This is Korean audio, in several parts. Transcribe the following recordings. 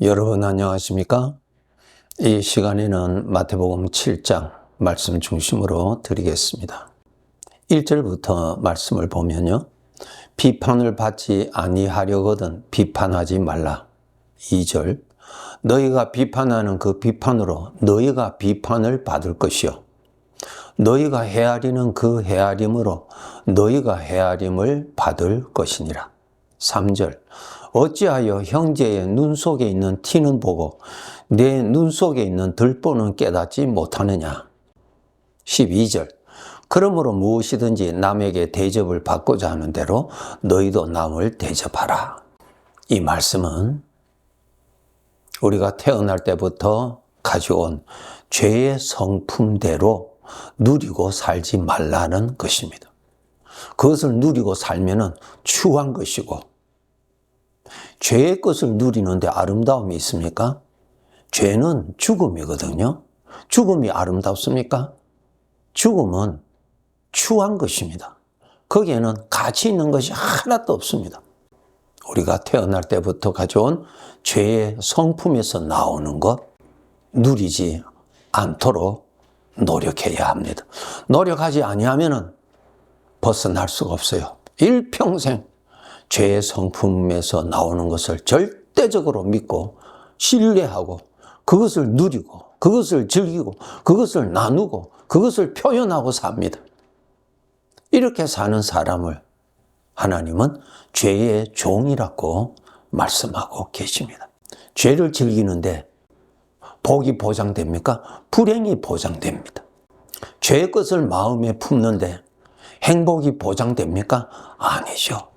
여러분 안녕하십니까? 이 시간에는 마태복음 7장 말씀 중심으로 드리겠습니다. 1절부터 말씀을 보면요. 비판을 받지 아니하려거든 비판하지 말라. 2절 너희가 비판하는 그 비판으로 너희가 비판을 받을 것이요. 너희가 헤아리는 그 헤아림으로 너희가 헤아림을 받을 것이니라. 3절 어찌하여 형제의 눈 속에 있는 티는 보고 내 눈 속에 있는 들보는 깨닫지 못하느냐. 12절 그러므로 무엇이든지 남에게 대접을 받고자 하는 대로 너희도 남을 대접하라. 이 말씀은 우리가 태어날 때부터 가져온 죄의 성품대로 누리고 살지 말라는 것입니다. 그것을 누리고 살면은 추한 것이고, 죄의 것을 누리는데 아름다움이 있습니까? 죄는 죽음이거든요. 죽음이 아름답습니까? 죽음은 추한 것입니다. 거기에는 가치 있는 것이 하나도 없습니다. 우리가 태어날 때부터 가져온 죄의 성품에서 나오는 것 누리지 않도록 노력해야 합니다. 노력하지 아니하면은 벗어날 수가 없어요. 일평생 죄의 성품에서 나오는 것을 절대적으로 믿고 신뢰하고 그것을 누리고 그것을 즐기고 그것을 나누고 그것을 표현하고 삽니다. 이렇게 사는 사람을 하나님은 죄의 종이라고 말씀하고 계십니다. 죄를 즐기는데 복이 보장됩니까? 불행이 보장됩니다. 죄의 것을 마음에 품는데 행복이 보장됩니까? 아니죠.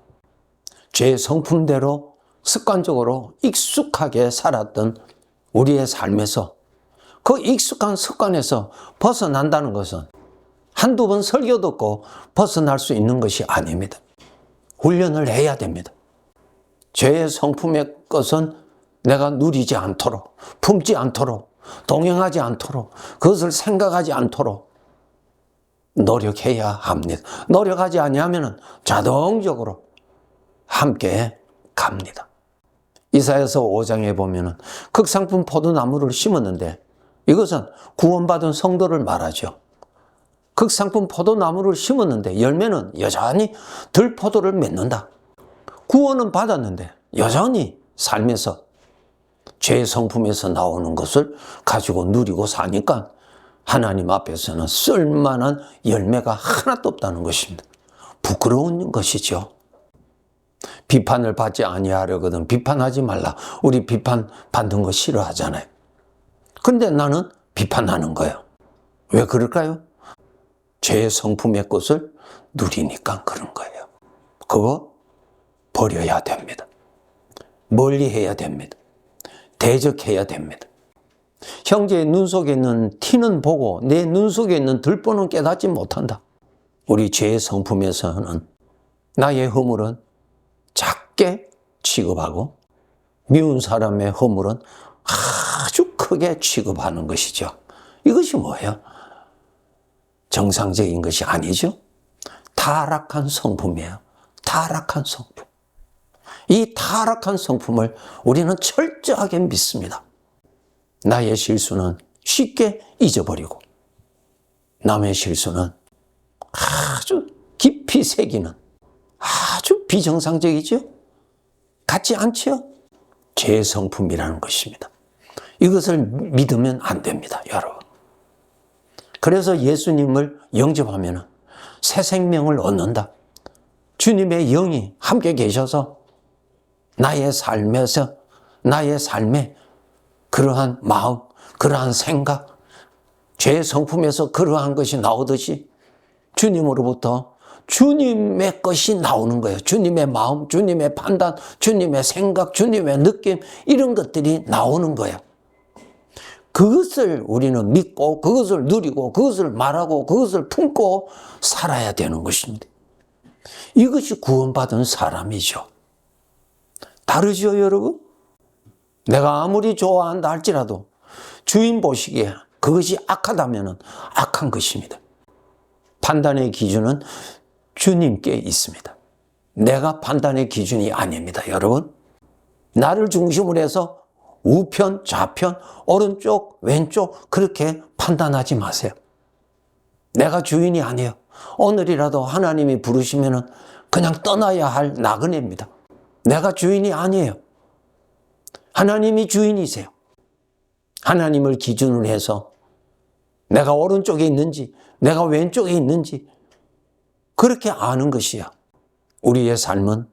죄의 성품대로 습관적으로 익숙하게 살았던 우리의 삶에서 그 익숙한 습관에서 벗어난다는 것은 한두 번 설교 듣고 벗어날 수 있는 것이 아닙니다. 훈련을 해야 됩니다. 죄의 성품의 것은 내가 누리지 않도록, 품지 않도록, 동행하지 않도록, 그것을 생각하지 않도록 노력해야 합니다. 노력하지 아니하면 자동적으로 함께 갑니다. 이사야서 5장에 보면은 극상품 포도나무를 심었는데 이것은 구원받은 성도를 말하죠. 극상품 포도나무를 심었는데 열매는 여전히 들포도를 맺는다. 구원은 받았는데 여전히 삶에서 죄의 성품에서 나오는 것을 가지고 누리고 사니까 하나님 앞에서는 쓸만한 열매가 하나도 없다는 것입니다. 부끄러운 것이죠. 비판을 받지 아니하려거든 비판하지 말라. 우리 비판 받는 거 싫어하잖아요. 근데 나는 비판하는 거예요. 왜 그럴까요? 죄의 성품의 것을 누리니까 그런 거예요. 그거 버려야 됩니다. 멀리해야 됩니다. 대적해야 됩니다. 형제의 눈 속에 있는 티는 보고 내 눈 속에 있는 들보는 깨닫지 못한다. 우리 죄의 성품에서는 나의 허물은 작게 취급하고 미운 사람의 허물은 아주 크게 취급하는 것이죠. 이것이 뭐예요? 정상적인 것이 아니죠. 타락한 성품이에요. 타락한 성품. 이 타락한 성품을 우리는 철저하게 믿습니다. 나의 실수는 쉽게 잊어버리고 남의 실수는 아주 깊이 새기는 아주 비정상적이죠? 같지 않죠? 죄의 성품이라는 것입니다. 이것을 믿으면 안 됩니다, 여러분. 그래서 예수님을 영접하면 새 생명을 얻는다. 주님의 영이 함께 계셔서 나의 삶에서, 나의 삶에 그러한 마음, 그러한 생각, 죄의 성품에서 그러한 것이 나오듯이 주님으로부터 주님의 것이 나오는 거예요. 주님의 마음, 주님의 판단, 주님의 생각, 주님의 느낌 이런 것들이 나오는 거예요. 그것을 우리는 믿고 그것을 누리고 그것을 말하고 그것을 품고 살아야 되는 것입니다. 이것이 구원받은 사람이죠. 다르죠, 여러분? 내가 아무리 좋아한다 할지라도 주인 보시기에 그것이 악하다면 악한 것입니다. 판단의 기준은 주님께 있습니다. 내가 판단의 기준이 아닙니다, 여러분. 나를 중심으로 해서 우편, 좌편, 오른쪽, 왼쪽 그렇게 판단하지 마세요. 내가 주인이 아니에요. 오늘이라도 하나님이 부르시면은 그냥 떠나야 할 나그네입니다. 내가 주인이 아니에요. 하나님이 주인이세요. 하나님을 기준으로 해서 내가 오른쪽에 있는지 내가 왼쪽에 있는지 그렇게 아는 것이야. 우리의 삶은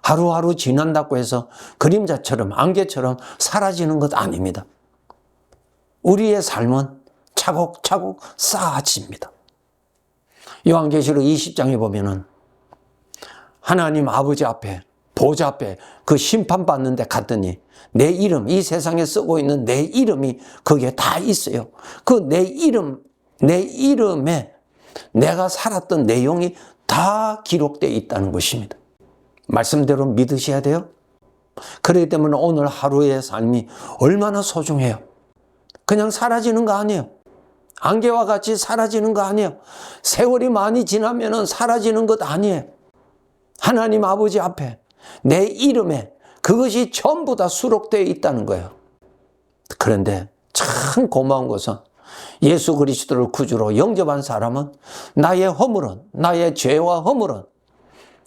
하루하루 지난다고 해서 그림자처럼 안개처럼 사라지는 것 아닙니다. 우리의 삶은 차곡차곡 쌓아집니다. 요한계시록 20장에 보면은 하나님 아버지 앞에 보좌 앞에 그 심판받는 데 갔더니 내 이름, 이 세상에 쓰고 있는 내 이름이 거기에 다 있어요. 그 내 이름에 내가 살았던 내용이 다 기록되어 있다는 것입니다. 말씀대로 믿으셔야 돼요. 그렇기 때문에 오늘 하루의 삶이 얼마나 소중해요. 그냥 사라지는 거 아니에요. 안개와 같이 사라지는 거 아니에요. 세월이 많이 지나면 사라지는 것 아니에요. 하나님 아버지 앞에 내 이름에 그것이 전부 다 수록되어 있다는 거예요. 그런데 참 고마운 것은 예수 그리스도를 구주로 영접한 사람은 나의 허물은, 나의 죄와 허물은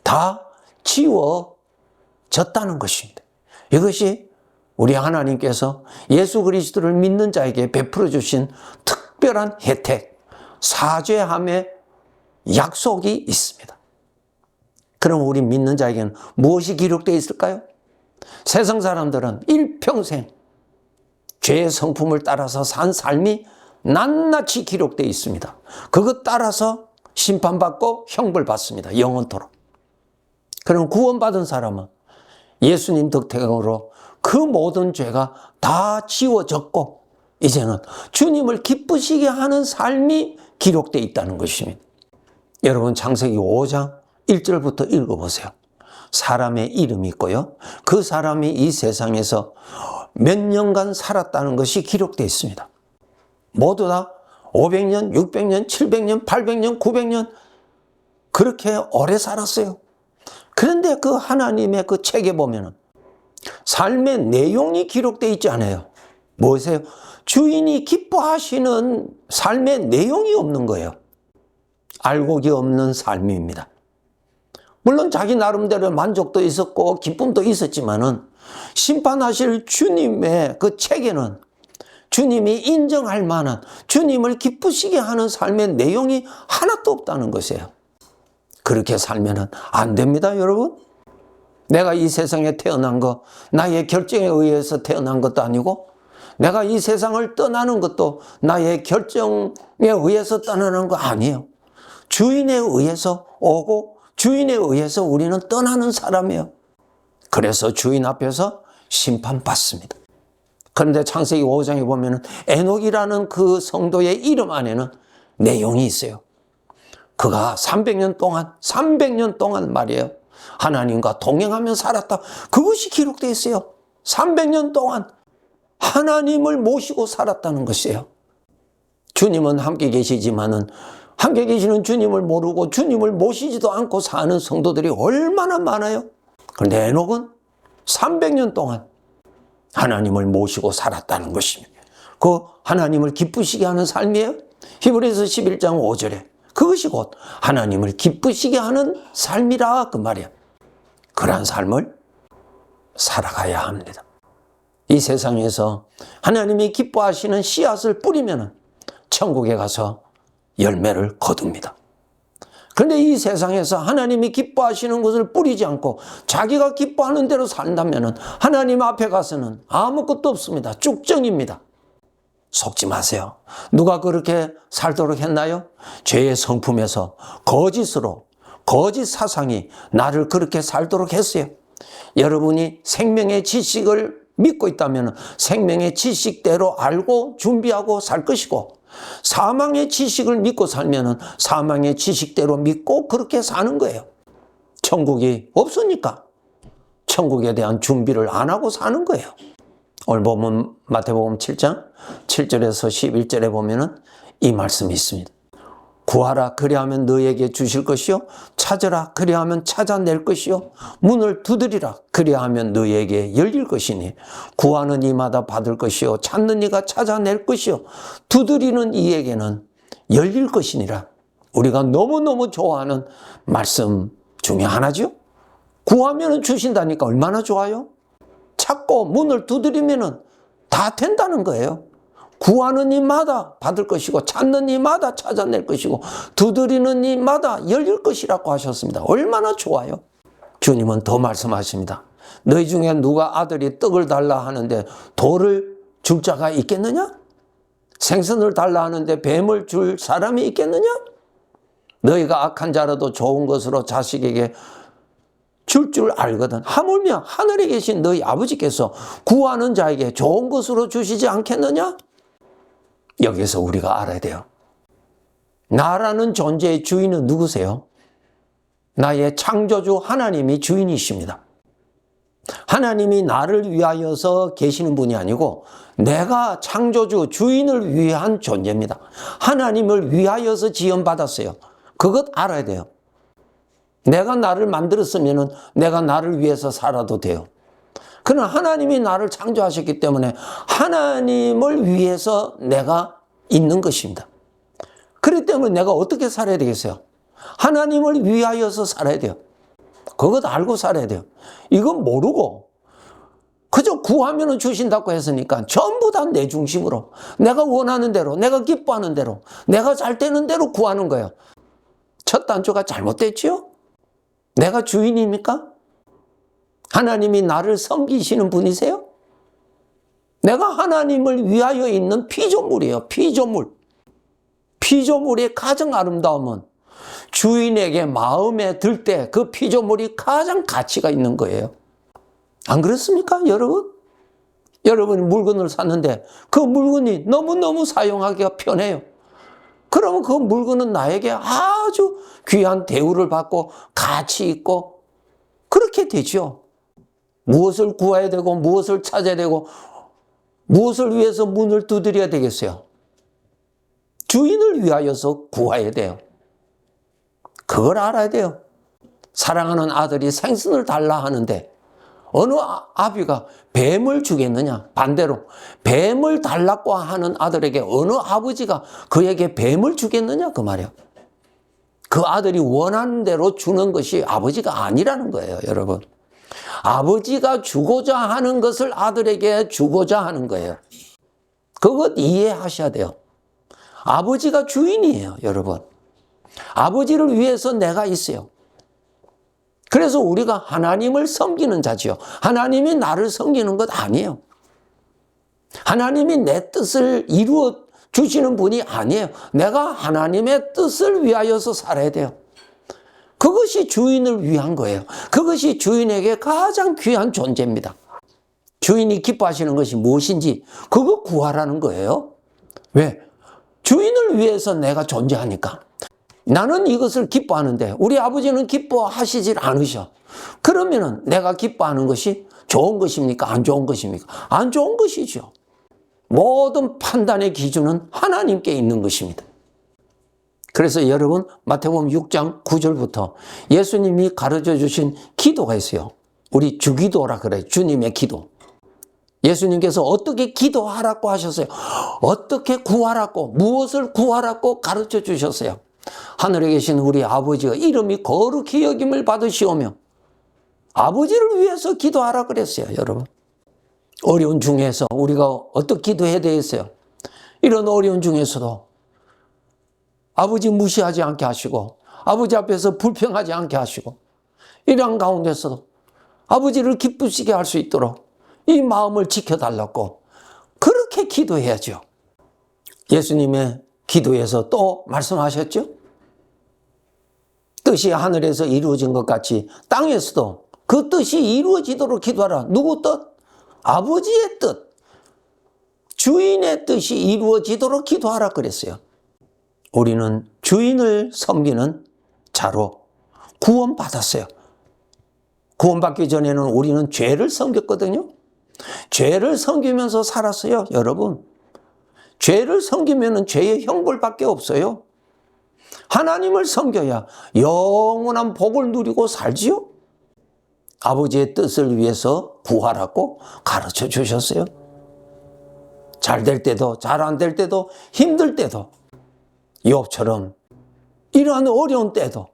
다 지워졌다는 것입니다. 이것이 우리 하나님께서 예수 그리스도를 믿는 자에게 베풀어 주신 특별한 혜택, 사죄함의 약속이 있습니다. 그럼 우리 믿는 자에게는 무엇이 기록되어 있을까요? 세상 사람들은 일평생 죄의 성품을 따라서 산 삶이 낱낱이 기록되어 있습니다. 그것 따라서 심판받고 형벌받습니다. 영원토록. 그럼 구원받은 사람은 예수님 덕택으로 그 모든 죄가 다 지워졌고 이제는 주님을 기쁘시게 하는 삶이 기록되어 있다는 것입니다. 여러분 창세기 5장 1절부터 읽어보세요. 사람의 이름이 있고요. 그 사람이 이 세상에서 몇 년간 살았다는 것이 기록되어 있습니다. 모두 다 500년, 600년, 700년, 800년, 900년 그렇게 오래 살았어요. 그런데 그 하나님의 그 책에 보면은 삶의 내용이 기록되어 있지 않아요. 뭐세요? 주인이 기뻐하시는 삶의 내용이 없는 거예요. 알곡이 없는 삶입니다. 물론 자기 나름대로 만족도 있었고 기쁨도 있었지만은 심판하실 주님의 그 책에는 주님이 인정할 만한 주님을 기쁘시게 하는 삶의 내용이 하나도 없다는 것이에요. 그렇게 살면은 안 됩니다, 여러분. 내가 이 세상에 태어난 거 나의 결정에 의해서 태어난 것도 아니고 내가 이 세상을 떠나는 것도 나의 결정에 의해서 떠나는 거 아니에요. 주인에 의해서 오고 주인에 의해서 우리는 떠나는 사람이에요. 그래서 주인 앞에서 심판받습니다. 그런데 창세기 5장에 보면 에녹이라는 그 성도의 이름 안에는 내용이 있어요. 그가 300년 동안 말이에요. 하나님과 동행하며 살았다. 그것이 기록되어 있어요. 300년 동안 하나님을 모시고 살았다는 것이에요. 주님은 함께 계시지만은 함께 계시는 주님을 모르고 주님을 모시지도 않고 사는 성도들이 얼마나 많아요. 그런데 에녹은 300년 동안 하나님을 모시고 살았다는 것입니다. 그 하나님을 기쁘시게 하는 삶이에요. 히브리서 11장 5절에 그것이 곧 하나님을 기쁘시게 하는 삶이라 그 말이에요. 그러한 삶을 살아가야 합니다. 이 세상에서 하나님이 기뻐하시는 씨앗을 뿌리면 천국에 가서 열매를 거둡니다. 그런데 이 세상에서 하나님이 기뻐하시는 것을 뿌리지 않고 자기가 기뻐하는 대로 산다면 하나님 앞에 가서는 아무것도 없습니다. 쭉정입니다. 속지 마세요. 누가 그렇게 살도록 했나요? 죄의 성품에서 거짓으로 거짓 사상이 나를 그렇게 살도록 했어요. 여러분이 생명의 지식을 믿고 있다면 생명의 지식대로 알고 준비하고 살 것이고 사망의 지식을 믿고 살면 사망의 지식대로 믿고 그렇게 사는 거예요. 천국이 없으니까 천국에 대한 준비를 안 하고 사는 거예요. 오늘 보면 마태복음 7장 7절에서 11절에 보면은 이 말씀이 있습니다. 구하라 그리하면 너에게 주실 것이요 찾으라 그리하면 찾아낼 것이요 문을 두드리라 그리하면 너에게 열릴 것이니 구하는 이마다 받을 것이요 찾는 이가 찾아낼 것이요 두드리는 이에게는 열릴 것이니라. 우리가 너무너무 좋아하는 말씀 중에 하나죠. 구하면 주신다니까 얼마나 좋아요. 찾고 문을 두드리면 다 된다는 거예요. 구하는 이마다 받을 것이고 찾는 이마다 찾아낼 것이고 두드리는 이마다 열릴 것이라고 하셨습니다. 얼마나 좋아요. 주님은 더 말씀하십니다. 너희 중에 누가 아들이 떡을 달라 하는데 돌을 줄 자가 있겠느냐? 생선을 달라 하는데 뱀을 줄 사람이 있겠느냐? 너희가 악한 자라도 좋은 것으로 자식에게 줄 알거든. 하물며 하늘에 계신 너희 아버지께서 구하는 자에게 좋은 것으로 주시지 않겠느냐? 여기서 우리가 알아야 돼요. 나라는 존재의 주인은 누구세요? 나의 창조주 하나님이 주인이십니다. 하나님이 나를 위하여서 계시는 분이 아니고 내가 창조주 주인을 위한 존재입니다. 하나님을 위하여서 지음받았어요. 그것 알아야 돼요. 내가 나를 만들었으면 내가 나를 위해서 살아도 돼요. 그러나 하나님이 나를 창조하셨기 때문에 하나님을 위해서 내가 있는 것입니다. 그렇기 때문에 내가 어떻게 살아야 되겠어요? 하나님을 위하여서 살아야 돼요. 그것 알고 살아야 돼요. 이건 모르고 그저 구하면 주신다고 했으니까 전부 다 내 중심으로 내가 원하는 대로 내가 기뻐하는 대로 내가 잘 되는 대로 구하는 거예요. 첫 단추가 잘못됐지요? 내가 주인입니까? 하나님이 나를 섬기시는 분이세요? 내가 하나님을 위하여 있는 피조물이에요. 피조물. 피조물의 가장 아름다움은 주인에게 마음에 들 때 그 피조물이 가장 가치가 있는 거예요. 안 그렇습니까, 여러분? 여러분이 물건을 샀는데 그 물건이 너무너무 사용하기가 편해요. 그러면 그 물건은 나에게 아주 귀한 대우를 받고 가치 있고 그렇게 되죠. 무엇을 구해야 되고 무엇을 찾아야 되고 무엇을 위해서 문을 두드려야 되겠어요? 주인을 위하여서 구해야 돼요. 그걸 알아야 돼요. 사랑하는 아들이 생선을 달라 하는데 어느 아비가 뱀을 주겠느냐? 반대로 뱀을 달라고 하는 아들에게 어느 아버지가 그에게 뱀을 주겠느냐? 그 말이에요. 그 아들이 원하는 대로 주는 것이 아버지가 아니라는 거예요, 여러분. 아버지가 주고자 하는 것을 아들에게 주고자 하는 거예요. 그것 이해하셔야 돼요. 아버지가 주인이에요, 여러분. 아버지를 위해서 내가 있어요. 그래서 우리가 하나님을 섬기는 자지요. 하나님이 나를 섬기는 것 아니에요. 하나님이 내 뜻을 이루어 주시는 분이 아니에요. 내가 하나님의 뜻을 위하여서 살아야 돼요. 그것이 주인을 위한 거예요. 그것이 주인에게 가장 귀한 존재입니다. 주인이 기뻐하시는 것이 무엇인지 그거 구하라는 거예요. 왜? 주인을 위해서 내가 존재하니까. 나는 이것을 기뻐하는데 우리 아버지는 기뻐하시질 않으셔. 그러면은 내가 기뻐하는 것이 좋은 것입니까? 안 좋은 것입니까? 안 좋은 것이죠. 모든 판단의 기준은 하나님께 있는 것입니다. 그래서 여러분 마태복음 6장 9절부터 예수님이 가르쳐 주신 기도가 있어요. 우리 주기도라 그래요. 주님의 기도. 예수님께서 어떻게 기도하라고 하셨어요? 어떻게 구하라고, 무엇을 구하라고 가르쳐 주셨어요? 하늘에 계신 우리 아버지가 이름이 거룩히 여김을 받으시오며 아버지를 위해서 기도하라 그랬어요, 여러분. 어려운 중에서 우리가 어떻게 기도해야 되겠어요? 이런 어려운 중에서도 아버지 무시하지 않게 하시고 아버지 앞에서 불평하지 않게 하시고 이런 가운데서도 아버지를 기쁘시게 할 수 있도록 이 마음을 지켜달라고 그렇게 기도해야죠. 예수님의 기도에서 또 말씀하셨죠? 뜻이 하늘에서 이루어진 것 같이 땅에서도 그 뜻이 이루어지도록 기도하라. 누구 뜻? 아버지의 뜻. 주인의 뜻이 이루어지도록 기도하라 그랬어요. 우리는 주인을 섬기는 자로 구원받았어요. 구원받기 전에는 우리는 죄를 섬겼거든요. 죄를 섬기면서 살았어요, 여러분. 죄를 섬기면 죄의 형벌밖에 없어요. 하나님을 섬겨야 영원한 복을 누리고 살지요. 아버지의 뜻을 위해서 구하라고 가르쳐 주셨어요. 잘 될 때도 잘 안 될 때도 힘들 때도 욥처럼 이러한 어려운 때도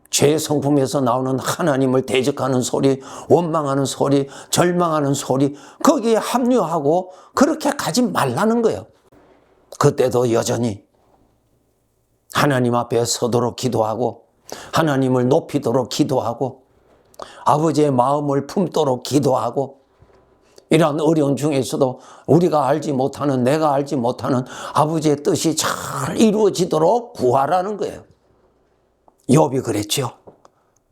죄의 성품에서 나오는 하나님을 대적하는 소리, 원망하는 소리, 절망하는 소리 거기에 합류하고 그렇게 가지 말라는 거예요. 그때도 여전히 하나님 앞에 서도록 기도하고 하나님을 높이도록 기도하고 아버지의 마음을 품도록 기도하고 이러한 어려운 중에서도 우리가 알지 못하는 내가 알지 못하는 아버지의 뜻이 잘 이루어지도록 구하라는 거예요. 욥이 그랬죠.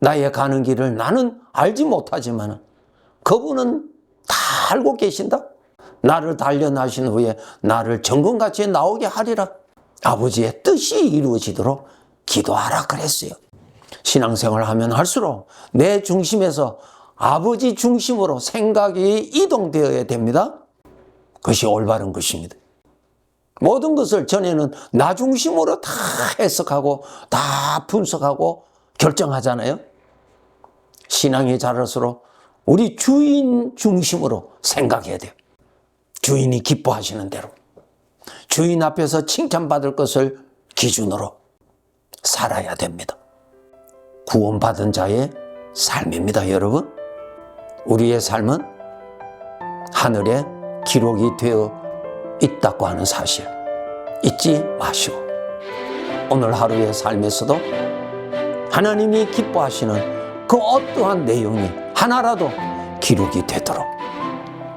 나의 가는 길을 나는 알지 못하지만 그분은 다 알고 계신다. 나를 단련하신 후에 나를 정금같이 나오게 하리라. 아버지의 뜻이 이루어지도록 기도하라 그랬어요. 신앙생활을 하면 할수록 내 중심에서 아버지 중심으로 생각이 이동되어야 됩니다. 그것이 올바른 것입니다. 모든 것을 전에는 나 중심으로 다 해석하고 다 분석하고 결정하잖아요. 신앙이 자랄수록 우리 주인 중심으로 생각해야 돼요. 주인이 기뻐하시는 대로 주인 앞에서 칭찬받을 것을 기준으로 살아야 됩니다. 구원받은 자의 삶입니다, 여러분. 우리의 삶은 하늘에 기록이 되어 있다고 하는 사실 잊지 마시고 오늘 하루의 삶에서도 하나님이 기뻐하시는 그 어떠한 내용이 하나라도 기록이 되도록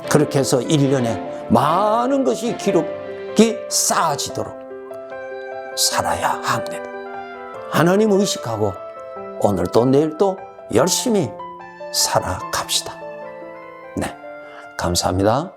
그렇게 해서 1년에 많은 것이 기록이 쌓아지도록 살아야 합니다. 하나님 의식하고 오늘도 내일도 열심히 살아갑시다. 네, 감사합니다.